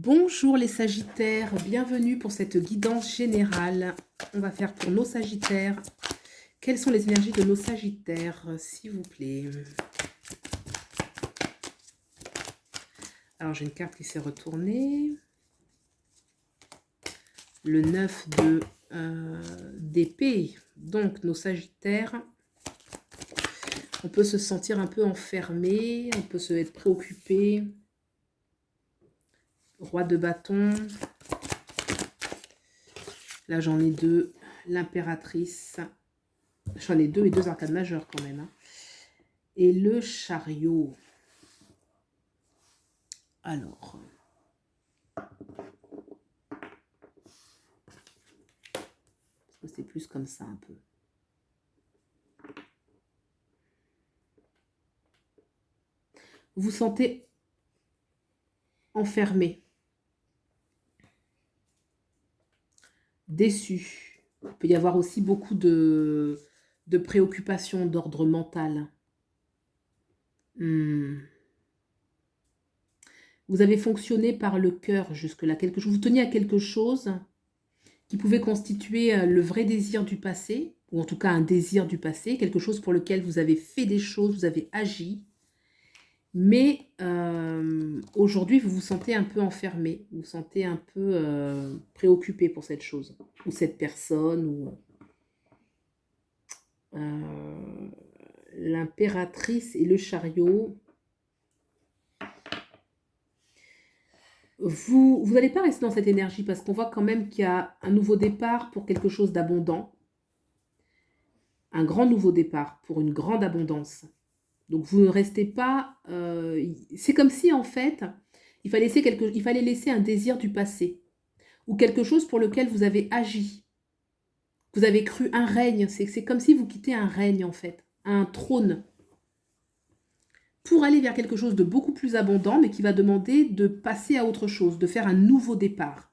Bonjour les Sagittaires, bienvenue pour cette guidance générale. On va faire pour nos Sagittaires. Quelles sont les énergies de nos Sagittaires, s'il vous plaît? Alors j'ai une carte qui s'est retournée. Le 9 d'épée. Donc nos Sagittaires, on peut se sentir un peu enfermé, on peut se être préoccupé. Roi de bâton. Là, j'en ai deux. L'impératrice. J'en ai deux et deux arcades majeures quand même. Et le chariot. Alors. C'est plus comme ça un peu. Vous vous sentez enfermé. Déçu. Il peut y avoir aussi beaucoup de préoccupations d'ordre mental. Vous avez fonctionné par le cœur jusque-là. Vous teniez à quelque chose qui pouvait constituer le vrai désir du passé, ou en tout cas un désir du passé, quelque chose pour lequel vous avez fait des choses, vous avez agi. Mais aujourd'hui, vous vous sentez un peu enfermé, vous vous sentez un peu préoccupé pour cette chose, ou cette personne, ou l'impératrice et le chariot. Vous n'allez pas rester dans cette énergie parce qu'on voit quand même qu'il y a un nouveau départ pour quelque chose d'abondant, un grand nouveau départ pour une grande abondance. Donc vous ne restez pas... c'est comme si en fait, il fallait laisser un désir du passé ou quelque chose pour lequel vous avez agi. Vous avez cru un règne. C'est comme si vous quittez un règne en fait, un trône. Pour aller vers quelque chose de beaucoup plus abondant, mais qui va demander de passer à autre chose, de faire un nouveau départ.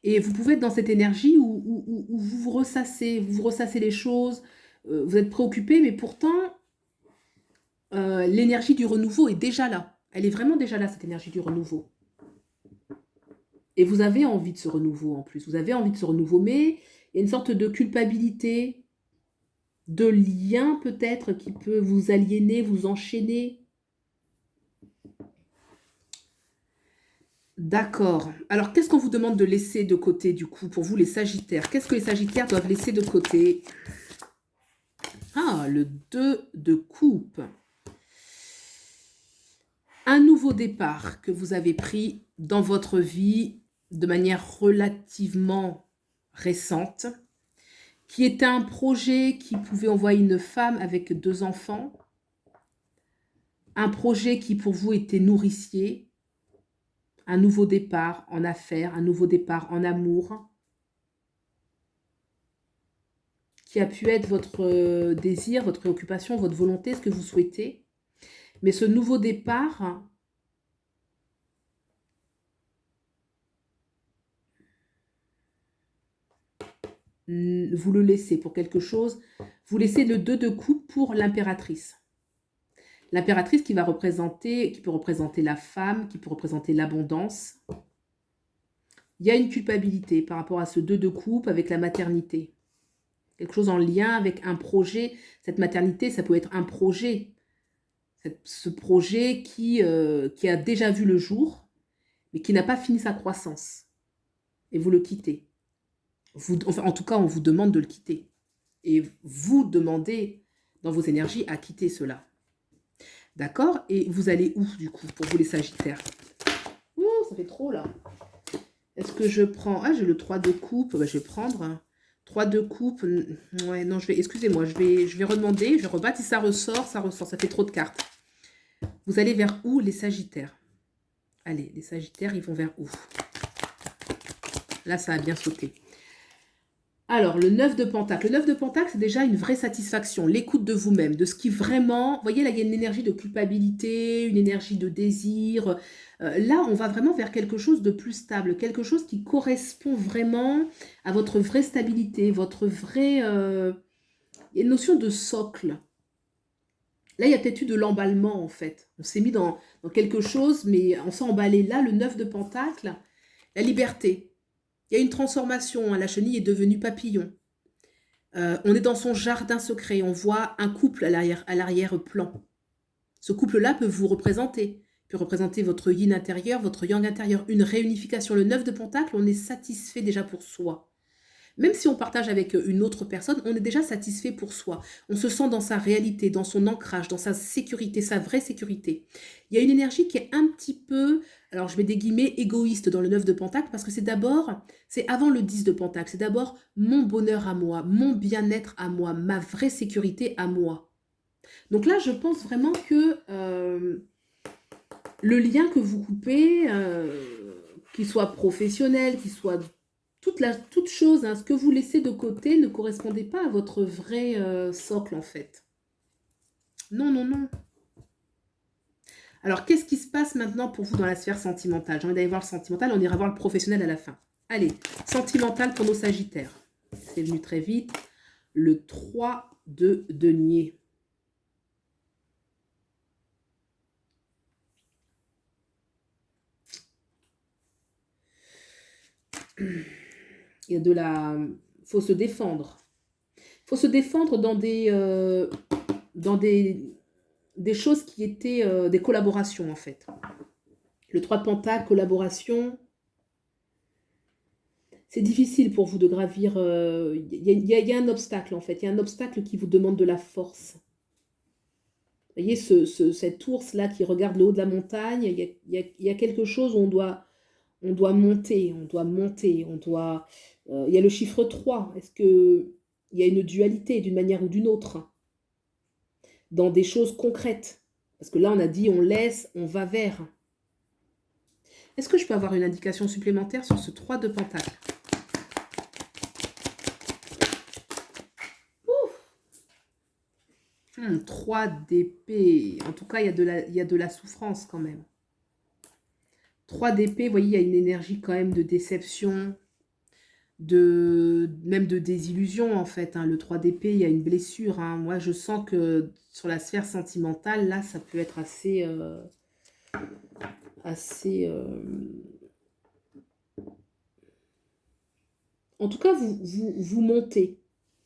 Et vous pouvez être dans cette énergie où vous ressassez les choses, vous êtes préoccupé, mais pourtant... l'énergie du renouveau est déjà là. Elle est vraiment déjà là, cette énergie du renouveau. Et vous avez envie de ce renouveau en plus. Vous avez envie de ce renouveau, mais il y a une sorte de culpabilité, de lien peut-être qui peut vous aliéner, vous enchaîner. D'accord. Alors, qu'est-ce qu'on vous demande de laisser de côté, du coup, pour vous, les Sagittaires? Qu'est-ce que les Sagittaires doivent laisser de côté? Ah, le 2 de coupe. Un nouveau départ que vous avez pris dans votre vie de manière relativement récente, qui était un projet qui pouvait envoyer une femme avec 2 enfants, un projet qui pour vous était nourricier, un nouveau départ en affaires, un nouveau départ en amour, qui a pu être votre désir, votre préoccupation, votre volonté, ce que vous souhaitez. Mais ce nouveau départ... vous le laissez pour quelque chose, vous laissez le 2 de coupe pour l'impératrice. L'impératrice qui peut représenter la femme, qui peut représenter l'abondance. Il y a une culpabilité par rapport à ce 2 de coupe avec la maternité. Quelque chose en lien avec un projet. Cette maternité, ça peut être un projet. Ce projet qui a déjà vu le jour, mais qui n'a pas fini sa croissance. Et vous le quittez. En tout cas, on vous demande de le quitter. Et vous demandez dans vos énergies à quitter cela. D'accord? Et vous allez où, du coup, pour vous les Sagittaires? Ouh, ça fait trop, là. Est-ce que je prends... Ah, j'ai le 3 de coupe. Bah, je vais prendre 3 de coupe. Ouais, non, excusez-moi, je vais redemander. Je vais rebattre. Si ça ressort, ça ressort. Ça fait trop de cartes. Vous allez vers où, les Sagittaires? Allez, les Sagittaires, ils vont vers où? Là, ça a bien sauté. Alors, le 9 de Pentacle. Le 9 de Pentacle, c'est déjà une vraie satisfaction, l'écoute de vous-même, de ce qui vraiment... Vous voyez, là, il y a une énergie de culpabilité, une énergie de désir. Là, on va vraiment vers quelque chose de plus stable, quelque chose qui correspond vraiment à votre vraie stabilité, votre vraie... Il y a une notion de socle. Là, il y a peut-être eu de l'emballement, en fait. On s'est mis dans quelque chose, mais on s'est emballé. Là, le 9 de Pentacle, la liberté. Il y a une transformation, hein. La chenille est devenue papillon. On est dans son jardin secret. On voit un couple à l'arrière-plan. Ce couple-là peut vous représenter. Peut représenter votre yin intérieur, votre yang intérieur. Une réunification. Le 9 de Pentacle, on est satisfait déjà pour soi. Même si on partage avec une autre personne, on est déjà satisfait pour soi. On se sent dans sa réalité, dans son ancrage, dans sa sécurité, sa vraie sécurité. Il y a une énergie qui est un petit peu, alors je mets des guillemets, égoïste dans le 9 de Pentacle, parce que c'est avant le 10 de Pentacle, c'est d'abord mon bonheur à moi, mon bien-être à moi, ma vraie sécurité à moi. Donc là, je pense vraiment que le lien que vous coupez, qu'il soit professionnel, qu'il soit toute chose, hein, ce que vous laissez de côté ne correspondait pas à votre vrai socle, en fait. Non, non, non. Alors, qu'est-ce qui se passe maintenant pour vous dans la sphère sentimentale? J'ai envie d'aller voir le sentimental, on ira voir le professionnel à la fin. Allez, sentimental pour nos sagittaires. C'est venu très vite. Le 3 de denier. Il y a de la... faut se défendre. Faut se défendre dans des choses qui étaient des collaborations, en fait. Le 3 de Pentacle, collaboration. C'est difficile pour vous de gravir. Il y a un obstacle, en fait. Il y a un obstacle qui vous demande de la force. Vous voyez, cet ours-là qui regarde le haut de la montagne, il y a quelque chose où on doit monter, il y a le chiffre 3. Est-ce qu'il y a une dualité d'une manière ou d'une autre dans des choses concrètes? Parce que là, on a dit on laisse, on va vers. Est-ce que je peux avoir une indication supplémentaire sur ce 3 de Pentacle? 3 d'épée. En tout cas, il y a de la souffrance quand même. 3 d'épée, vous voyez, il y a une énergie quand même de déception, même de désillusion en fait. Hein. Le 3 d'épée, il y a une blessure. Hein. Moi, je sens que sur la sphère sentimentale, là, ça peut être assez... En tout cas, vous montez.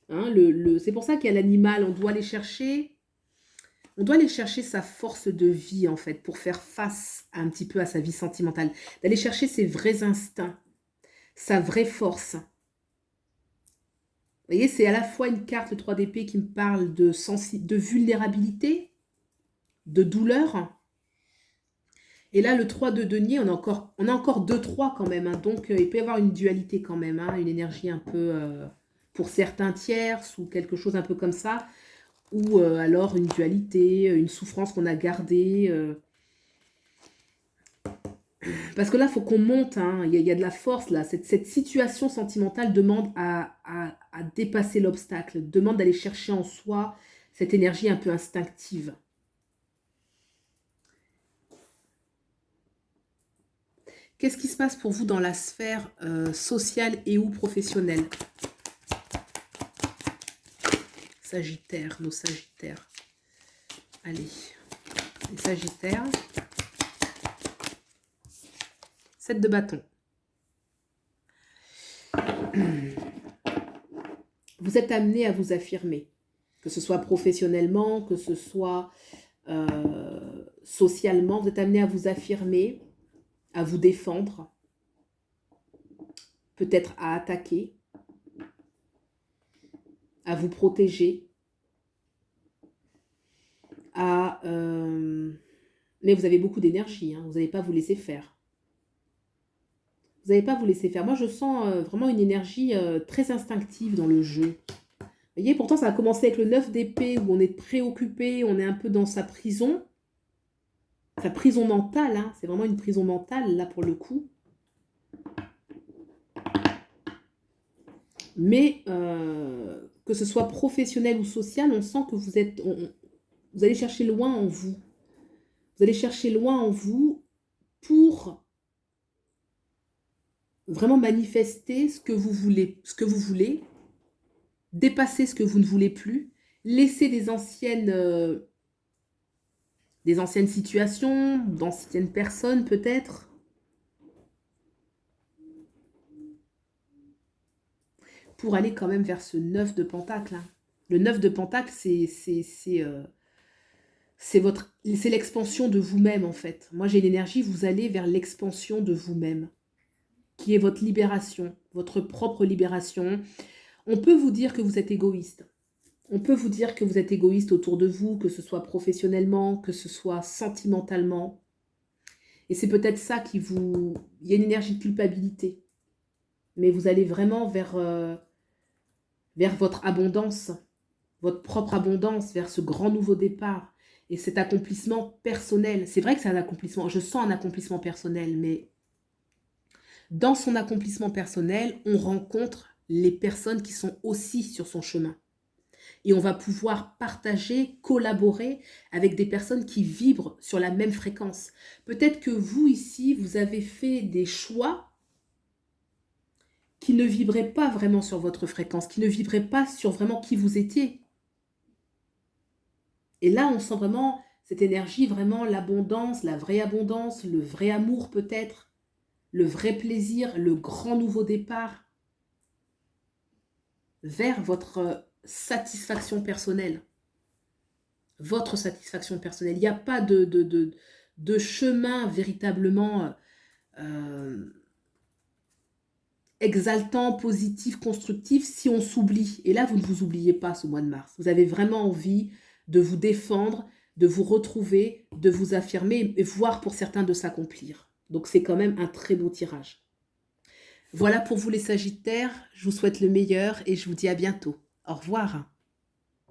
Hein. C'est pour ça qu'il y a l'animal. On doit aller chercher sa force de vie, en fait, pour faire face un petit peu à sa vie sentimentale. D'aller chercher ses vrais instincts, sa vraie force. Vous voyez, c'est à la fois une carte, le 3 d'épée, qui me parle de vulnérabilité, de douleur. Et là, le 3 de denier, on a encore 2-3 quand même. Hein, donc, il peut y avoir une dualité quand même, hein, une énergie un peu, pour certains tierces ou quelque chose un peu comme ça. Ou alors une dualité, une souffrance qu'on a gardée. Parce que là, il faut qu'on monte, hein. Il y a de la force là. Cette situation sentimentale demande à dépasser l'obstacle, demande d'aller chercher en soi cette énergie un peu instinctive. Qu'est-ce qui se passe pour vous dans la sphère sociale et ou professionnelle? Sagittaire, nos Sagittaires. Allez, les Sagittaires. 7 de bâton. Vous êtes amené à vous affirmer, que ce soit professionnellement, que ce soit socialement, vous êtes amené à vous affirmer, à vous défendre, peut-être à attaquer, à vous protéger, mais vous avez beaucoup d'énergie, hein, vous n'allez pas vous laisser faire. Vous n'allez pas vous laisser faire. Moi, je sens vraiment une énergie très instinctive dans le jeu. Vous voyez, pourtant, ça a commencé avec le 9 d'épée, où on est préoccupé, on est un peu dans sa prison mentale. Hein. C'est vraiment une prison mentale, là, pour le coup. Mais que ce soit professionnel ou social, on sent que vous allez chercher loin en vous. Vous allez chercher loin en vous pour vraiment manifester ce que vous voulez, dépasser ce que vous ne voulez plus, laisser des anciennes Des anciennes situations, d'anciennes personnes peut-être. Pour aller quand même vers ce 9 de Pentacle, hein. Le 9 de Pentacle, c'est l'expansion de vous-même en fait. Moi j'ai l'énergie, vous allez vers l'expansion de vous-même, qui est votre libération, votre propre libération. On peut vous dire que vous êtes égoïste. On peut vous dire que vous êtes égoïste autour de vous, que ce soit professionnellement, que ce soit sentimentalement. Et c'est peut-être ça qui vous... Il y a une énergie de culpabilité. Mais vous allez vraiment vers votre abondance, votre propre abondance, vers ce grand nouveau départ. Et cet accomplissement personnel. C'est vrai que c'est un accomplissement. Je sens un accomplissement personnel, mais dans son accomplissement personnel, on rencontre les personnes qui sont aussi sur son chemin. Et on va pouvoir partager, collaborer avec des personnes qui vibrent sur la même fréquence. Peut-être que vous, ici, vous avez fait des choix qui ne vibraient pas vraiment sur votre fréquence, qui ne vibraient pas sur vraiment qui vous étiez. Et là, on sent vraiment cette énergie, vraiment l'abondance, la vraie abondance, le vrai amour peut-être, le vrai plaisir, le grand nouveau départ vers votre satisfaction personnelle. Votre satisfaction personnelle. Il n'y a pas de chemin véritablement exaltant, positif, constructif si on s'oublie. Et là, vous ne vous oubliez pas ce mois de mars. Vous avez vraiment envie de vous défendre, de vous retrouver, de vous affirmer et voire pour certains de s'accomplir. Donc c'est quand même un très beau tirage. Voilà pour vous les Sagittaires. Je vous souhaite le meilleur et je vous dis à bientôt. Au revoir.